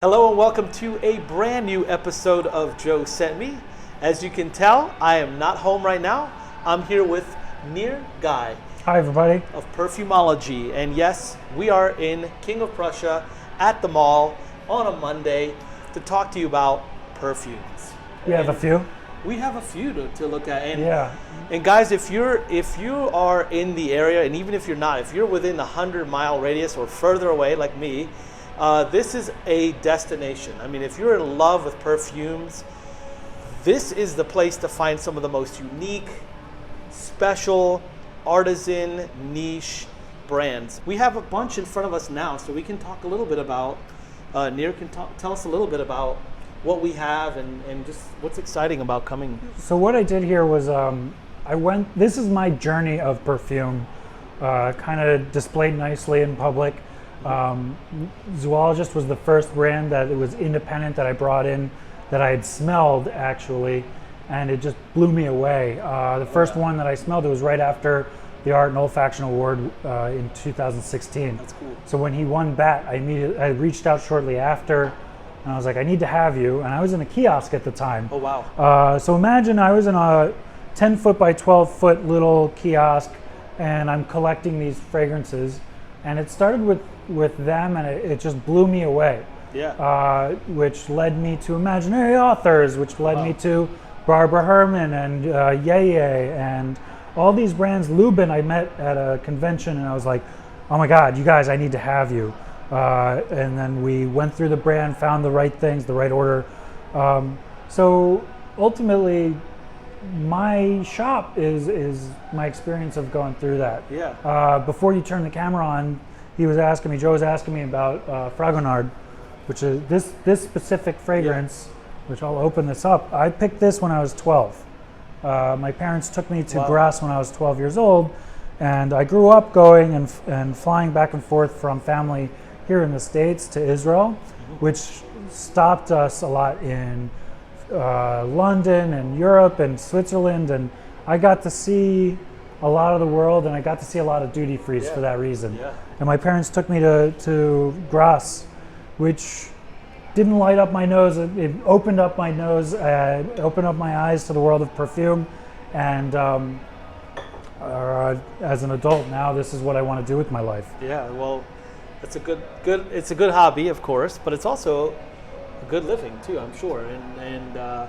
Hello and welcome to a brand new episode of JoeSCENTme. As you can tell, I am not home right now. I'm here with Nir Guy Hi everybody. of Perfumology. And yes, we are in King of Prussia at the mall on a Monday to talk to you about perfumes. We have a few. We have a few to look at. And, Yeah. and guys, if you are in the area, and even if you're not, if you're within a 100-mile radius or further away like me, this is a destination. I mean, if you're in love with perfumes, this is the place to find some of the most unique, special, artisan, niche brands. We have a bunch in front of us now, so we can talk a little bit about, Nir can tell us a little bit about what we have and just what's exciting about coming. So what I did here was this is my journey of perfume, kind of displayed nicely in public. Zoologist was the first brand that it was independent that I brought in, that I had smelled actually, and it just blew me away. The first one that I smelled, it was right after the Art and Olfaction Award in 2016. That's cool. So when he won BAT, I reached out shortly after, and I was like, I need to have you. And I was in a kiosk at the time. Oh wow. So imagine I was in a 10 foot by 12 foot little kiosk, and I'm collecting these fragrances. And it started with them, and it just blew me away. Yeah. Which led me to Imaginary Authors, which led me to Barbara Herrmann and Yeye and all these brands. Lubin I met at a convention, and I was like, oh my God, you guys, I need to have you. And then we went through the brand, found the right things, the right order. So ultimately, my shop is my experience of going through that. Yeah. Before you turn the camera on, Joe was asking me about Fragonard, which is this specific fragrance, which I'll open this up. I picked this when I was 12. My parents took me to Grasse when I was 12 years old, and I grew up going and flying back and forth from family here in the States to Israel, which stopped us a lot in London and Europe and Switzerland, and I got to see a lot of the world, and I got to see a lot of duty frees for that reason. Yeah. And my parents took me to Grasse, which didn't light up my nose. It opened up my nose, opened up my eyes to the world of perfume, and as an adult now, this is what I want to do with my life. Yeah. Well, it's a good hobby, of course, but it's also a good living too, I'm sure. And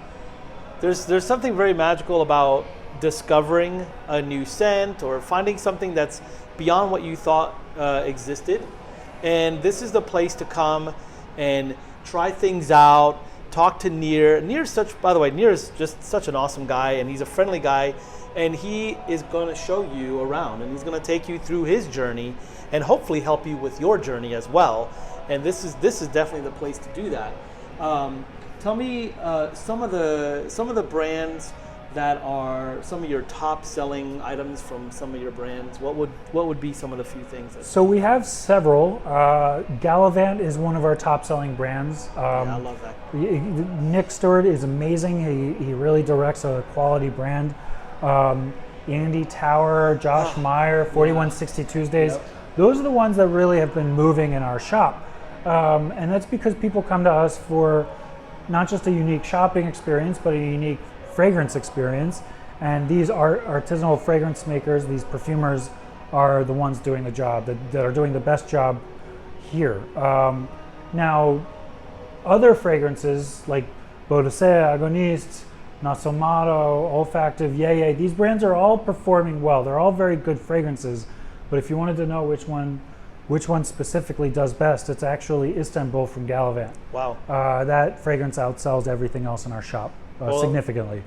there's something very magical about discovering a new scent or finding something that's beyond what you thought existed. And this is the place to come and try things out, talk to Nir. By the way, Nir is just such an awesome guy, and he's a friendly guy, and he is going to show you around, and he's going to take you through his journey and hopefully help you with your journey as well. And this is definitely the place to do that. Tell me some of the brands that are some of your top selling items from some of your brands. What would be some of the few things? So we have several. Gallivant is one of our top selling brands. I love that. Nick Stewart is amazing. He really directs a quality brand. Andy Tower, Josh Meyer, 4160 Tuesdays. Yep. Those are the ones that really have been moving in our shop. And that's because people come to us for not just a unique shopping experience, but a unique fragrance experience. And these artisanal fragrance makers, these perfumers, are the ones doing the job, that are doing the best job here. Now, other fragrances like Bodicea, Agoniste, Nasomato, Olfactive, Yeye, these brands are all performing well. They're all very good fragrances. But if you wanted to know which one specifically does best, it's actually Istanbul from Gallivant. Wow. That fragrance outsells everything else in our shop significantly.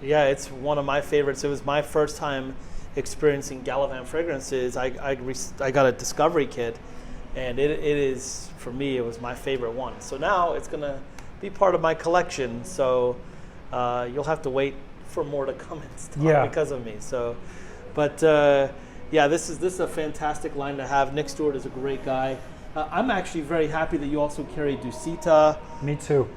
Yeah, it's one of my favorites. It was my first time experiencing Gallivant fragrances. I got a discovery kit, and it is, for me, it was my favorite one. So now it's going to be part of my collection. So you'll have to wait for more to come and stuff because of me. So, but yeah, this is a fantastic line to have. Nick Stewart is a great guy. I'm actually very happy that you also carry Dusita. Me too.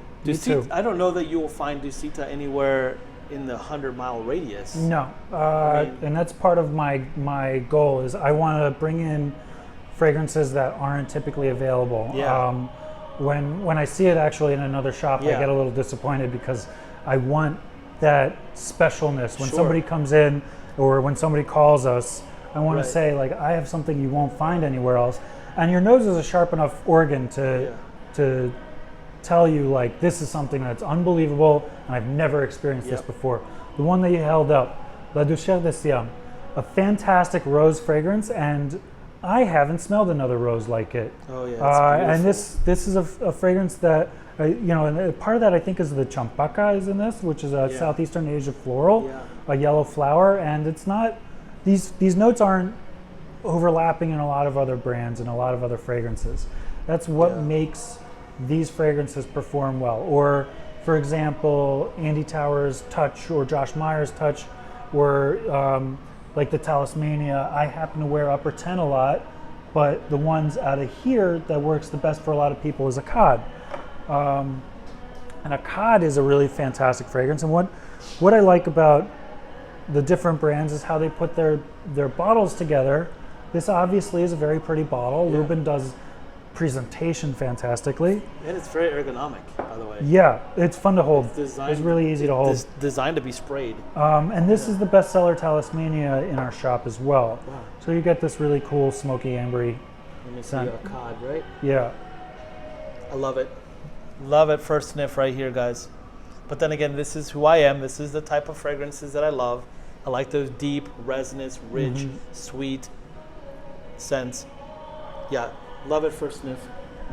I don't know that you will find Dusita anywhere in the 100-mile radius. No, and that's part of my goal is I want to bring in fragrances that aren't typically available. Yeah. when I see it actually in another shop, I Yeah. get a little disappointed because I want that specialness. When Sure. somebody comes in or when somebody calls us, I want Right. to say, like, I have something you won't find anywhere else. And your nose is a sharp enough organ to tell you, like, this is something that's unbelievable and I've never experienced this Yep. before. The one that you held up, La Douceur de Siam, a fantastic rose fragrance, and I haven't smelled another rose like it. Oh yeah, it's And beautiful. this is a fragrance that, and part of that I think is the champaka is in this, which is a Yeah. Southeastern Asia floral, Yeah. a yellow flower, and it's not, these notes aren't overlapping in a lot of other brands and a lot of other fragrances. That's what Yeah. makes these fragrances perform well. Or, for example, Andy Towers' Touch or Josh Meyer's Touch were like the Talismania. I happen to wear Upper 10 a lot, but the ones out of here that works the best for a lot of people is a cod. And a cod is a really fantastic fragrance. And what I like about the different brands is how they put their bottles together. This obviously is a very pretty bottle. Yeah. Lubin does presentation fantastically. And it's very ergonomic, by the way. Yeah, it's fun to hold. Designed, It's really easy to hold. It's designed to be sprayed. And this is the bestseller Talismania in our shop as well. Wow. So you get this really cool smoky ambery. Let me see Scent. a cod, right? Yeah. I love it. Love it, first sniff right here, guys. But then again, this is who I am. This is the type of fragrances that I love. I like those deep, resinous, rich, sweet scents. Yeah, love it, first sniff.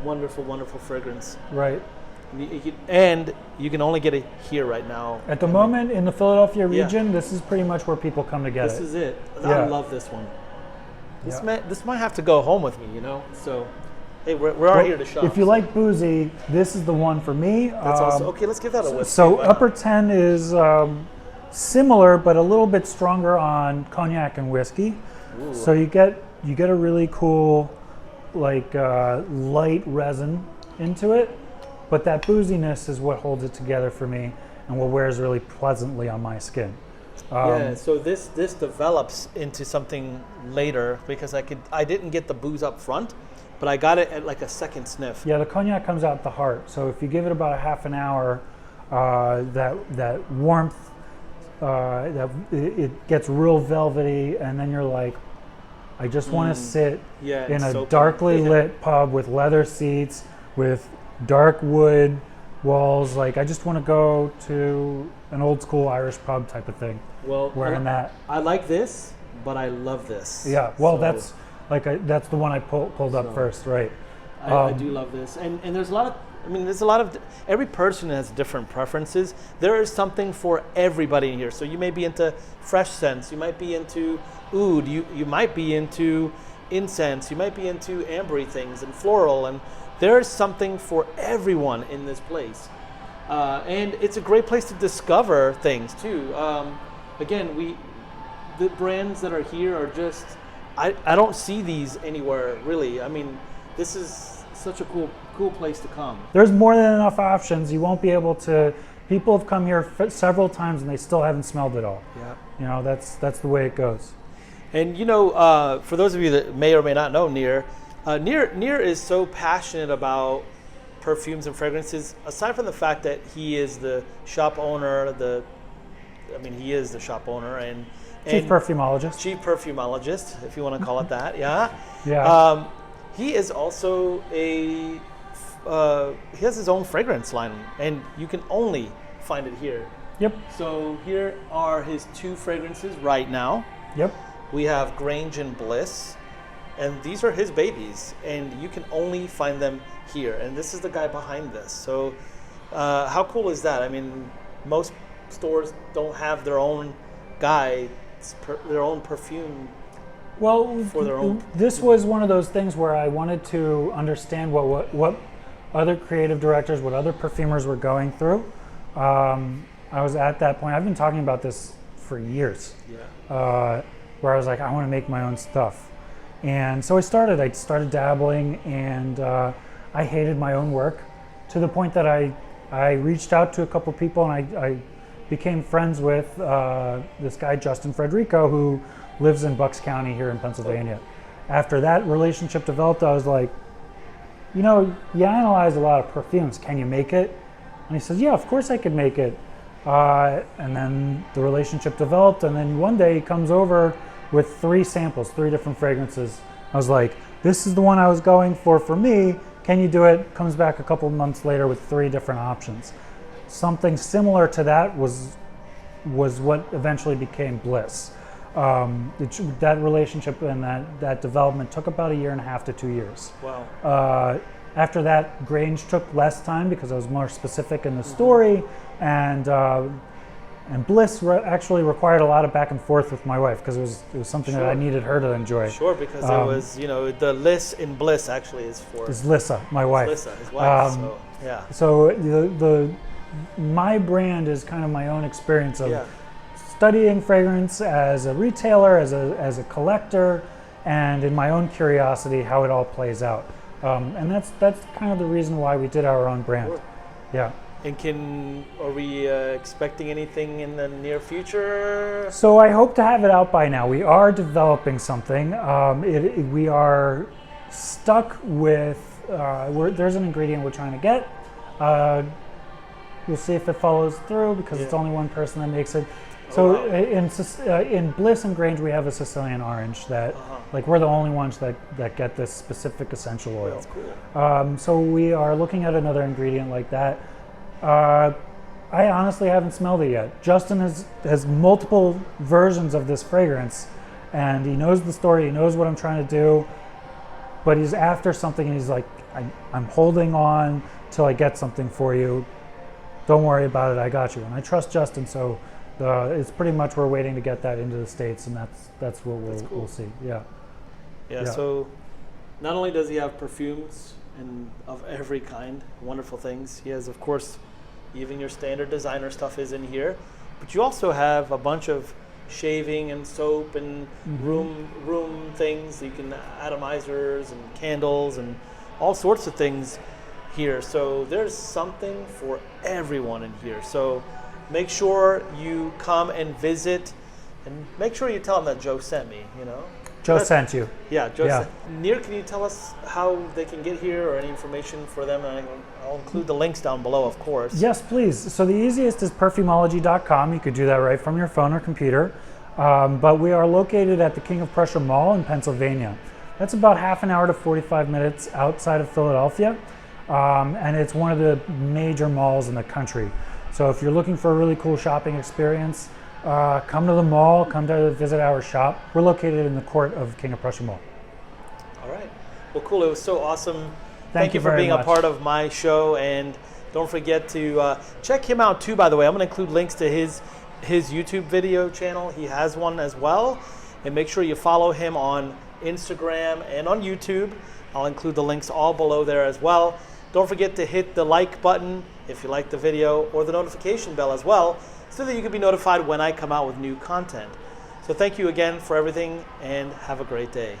Wonderful, wonderful fragrance. Right. And you can only get it here right now. At the moment in the Philadelphia Yeah. region, this is pretty much where people come to get This it. is it. I Yeah. love this one. This, Yeah. this might have to go home with me, you know? So, hey, we're Well, here to shop. if you like boozy, this is the one for me. That's also, okay, let's give that a whiff. So Why not? Upper 10 is similar, but a little bit stronger on cognac and whiskey. Ooh. So you get a really cool, like light resin into it, but that booziness is what holds it together for me and what wears really pleasantly on my skin. Yeah, so this develops into something later because I didn't get the booze up front, but I got it at like a second sniff. Yeah, the cognac comes out the heart. So if you give it about a half an hour, that warmth, it gets real velvety, and then you're like, I just want to sit Yeah, in and a soak it. darkly lit pub with leather seats, with dark wood walls. Like, I just want to go to an old school Irish pub type of thing. Well, Wearing that. I like this, but I love this. Yeah, well, So that's that's the one I pulled up So- first, right? I do love this, and there's a lot of. I mean, there's a lot of. Every person has different preferences. There is something for everybody in here. So you may be into fresh scents. You might be into oud. You might be into incense. You might be into ambery things and floral. And there is something for everyone in this place. And it's a great place to discover things too. Again, the brands that are here are just. I don't see these anywhere really. I mean, this is such a cool place to come. There's more than enough options. You won't be able to. People have come here several times and they still haven't smelled it all. Yeah. You know, that's the way it goes. And you know, for those of you that may or may not know Nir, Nir is so passionate about perfumes and fragrances. Aside from the fact that he is the shop owner, he is the shop owner and Chief perfumologist. chief perfumologist, if you want to call it that. Yeah. Yeah. He is also he has his own fragrance line, and you can only find it here. Yep. So here are his two fragrances right now. Yep. We have Grange and Bliss, and these are his babies, and you can only find them here. And this is the guy behind this. So how cool is that? I mean, most stores don't have their own guy, their own perfume. Well, For their own- this was one of those things where I wanted to understand what other creative directors, what other perfumers were going through. I was at that point. I've been talking about this for years. Yeah. Where I was like, I want to make my own stuff, and so I started dabbling, and I hated my own work to the point that I reached out to a couple people, and I became friends with this guy Justin Frederico, who lives in Bucks County here in Pennsylvania. After that relationship developed, I was like, you know, you analyze a lot of perfumes. Can you make it? And he says, yeah, of course I could make it. And then the relationship developed, and then one day he comes over with 3 samples, 3 different fragrances. I was like, this is the one I was going for me. Can you do it? Comes back a couple months later with 3 different options. Something similar to that was what eventually became Bliss. That relationship and that development took about 1.5 to 2 years. Wow. After that, Grange took less time because I was more specific in the story, and Bliss actually required a lot of back and forth with my wife because it was something that I needed her to enjoy. Sure, because it was, you know, the Liss in Bliss actually is for... Is Lissa, my wife. Lissa, his wife, so, yeah. So my brand is kind of my own experience of studying fragrance as a retailer, as a collector, and in my own curiosity, how it all plays out. And that's kind of the reason why we did our own brand. Sure. Yeah. And are we expecting anything in the near future? So I hope to have it out by now. We are developing something. We are stuck with, there's an ingredient we're trying to get. We'll see if it follows through because it's only one person that makes it. So in Bliss and Grange, we have a Sicilian orange that, like, we're the only ones that get this specific essential oil. That's cool. So we are looking at another ingredient like that. I honestly haven't smelled it yet. Justin has multiple versions of this fragrance, and he knows the story. He knows what I'm trying to do, but he's after something, and he's like, I'm holding on till I get something for you. Don't worry about it. I got you. And I trust Justin, so. It's pretty much we're waiting to get that into the States, and that's what we'll see. Yeah. So not only does he have perfumes and of every kind, wonderful things, he has, of course, even your standard designer stuff is in here, but you also have a bunch of shaving and soap and room things. You can atomizers and candles and all sorts of things here. So there's something for everyone in here. So make sure you come and visit, and make sure you tell them that Joe sent me, you know. Joe sent you. Yeah, Joe sent. Nir, can you tell us how they can get here or any information for them? And I'll include the links down below, of course. Yes, please. So the easiest is perfumology.com. You could do that right from your phone or computer. But we are located at the King of Prussia Mall in Pennsylvania. That's about half an hour to 45 minutes outside of Philadelphia. And it's one of the major malls in the country. So if you're looking for a really cool shopping experience, come to the mall, come to visit our shop. We're located in the court of King of Prussia Mall. All right. Well, cool. It was so awesome. Thank you for being much. A part of my show. And don't forget to check him out too, by the way. I'm going to include links to his YouTube video channel. He has one as well. And make sure you follow him on Instagram and on YouTube. I'll include the links all below there as well. Don't forget to hit the like button if you like the video, or the notification bell as well, so that you can be notified when I come out with new content. So thank you again for everything, and have a great day.